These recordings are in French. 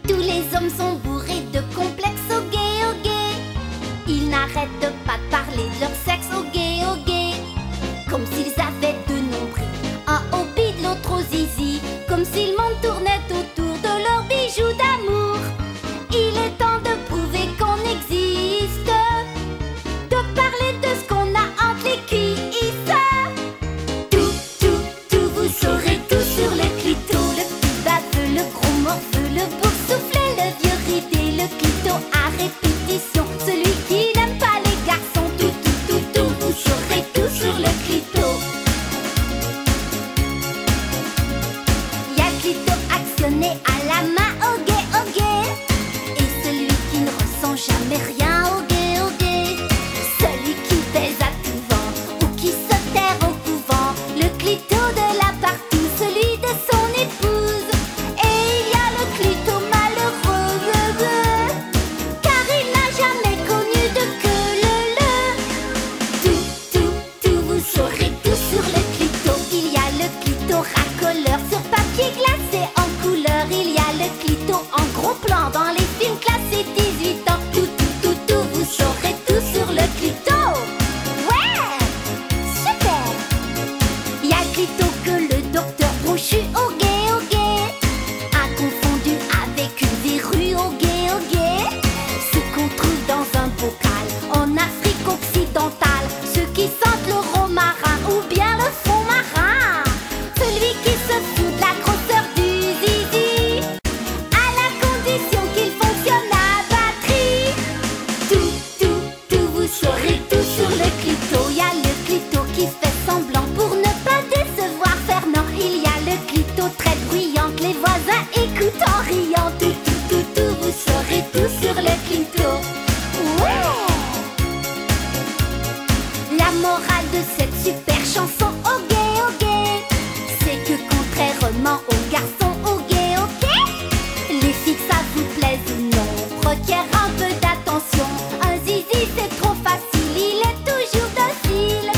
Tous les hommes sont bourrés de complexes au gay, au gay. Ils n'arrêtent pas de parler de leur sexe au gay, au gay. Comme s'ils avaient deux nombrils, un au bide, l'autre au zizi. Comme si le monde tournait autour de leurs bijoux d'amour. Il est temps de prouver qu'on existe, de parler de ce qu'on a entre les cuisses. Tout, vous saurez tout sur le clito. Le petit baveux, le gros morveux, le boursouflé, le vieux ridé, le clito à répétition. Celui qui n'aime pas les garçons. Tout, vous saurez tout sur le clito. Y'a le clito actionné à la main au gay, au gay. Et celui qui ne ressent jamais rien au gay, au gay. Celui qui baise à tout vent ou qui se terre au couvent. Le clito de la partout, celui de son épouse. Et il y a le clito malheureux, car il n'a jamais connu de queue le. Tout, vous saurez tout sur le clito. Il y a le clito racoleur sur papier glacé en couleur. Il y a le clito en gros plan dans les films classés 18 ans. Tout, vous saurez tout sur le clito. Ouais, super. Il y a le clito que le docteur Brochu au gay, a confondu avec une verrue au gay. Ce qu'on trouve dans un bocal en Afrique occidentale. Ceux qui sentent le romarin ou bien le fond marin. Celui qui se fout de la grosseur du zizi, à la condition qu'il fonctionne à batterie. Tout, vous saurez tout sur le clito. Il y a le clito qui fait semblant pour ne pas décevoir Fernand. Il y a le clito très bruyant que les voisins écoutent en riant. Tout, vous saurez tout sur le clito. Ouais. La morale de cette super chanson au gay, c'est que contrairement aux garçons au gay, les filles que ça vous plaise ou non requiert un peu d'attention. Un zizi c'est trop facile, il est toujours docile.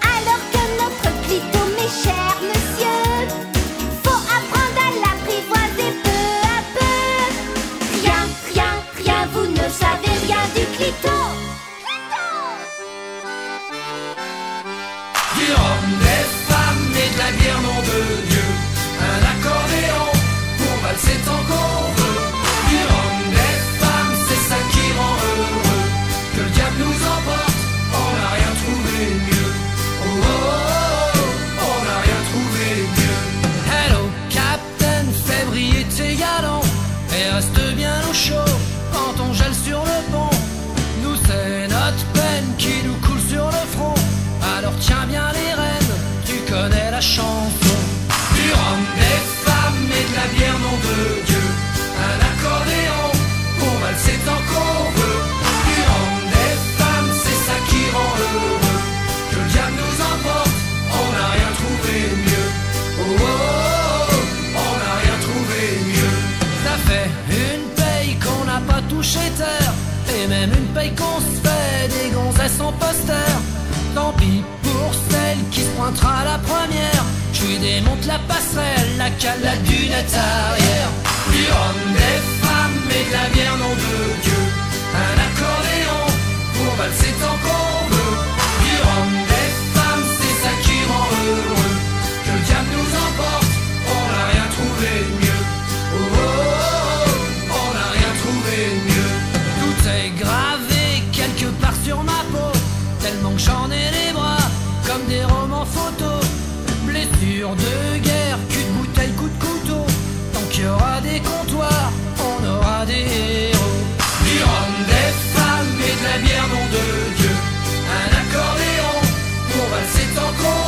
Alors que notre clito, mes chers monsieur, faut apprendre à l'apprivoiser peu à peu. Rien, vous ne savez rien du clito. Du rhum, des femmes et de la bière, nom de Dieu. Un accordéon pour valser tant qu'on veut. Du rhum, des femmes, c'est ça qui rend heureux. Que le diable nous emporte, on n'a rien trouvé mieux. Oh, oh, oh, on n'a rien trouvé mieux. Hello, Captain, fais briller tes galons et reste bien au chaud quand on gèle sur le pont. Nous, c'est notre peine qui nous coule sur le front. Alors tiens bien les rênes, tu connais la chanson. Du rhum, des femmes et de la bière, nom de Dieu. Un accordéon pour valser tant qu'on veut. Du rhum, des femmes, c'est ça qui rend heureux. Que le diable nous emporte, on n'a rien trouvé mieux. Oh, oh, oh, on n'a rien trouvé mieux. Ça fait une paye qu'on n'a pas touché terre, et même une paye qu'on se fait des gonzesses en poster. Tant pis pour celle qui se pointera la première. Je lui démonte la passerelle, la cale, la dunette arrière. Du rhum, des femmes et de la bière, nom de Dieu. Un accordéon pour valser tant qu'on veut. Du rhum, des femmes, c'est ça qui rend heureux. Que le diable nous emporte, on n'a rien trouvé mieux. Oh, oh, oh, on n'a rien trouvé mieux. Tout est gravé quelque part sur ma peau, tellement que j'en ai les bras comme des romans photos. Blessures de guerre, cul de bouteille, coup de couteau. Tant qu'il y aura des comptoirs, on aura des héros. Du rhum, des femmes et de la bière, nom de Dieu. Un accordéon pour valser tant qu'on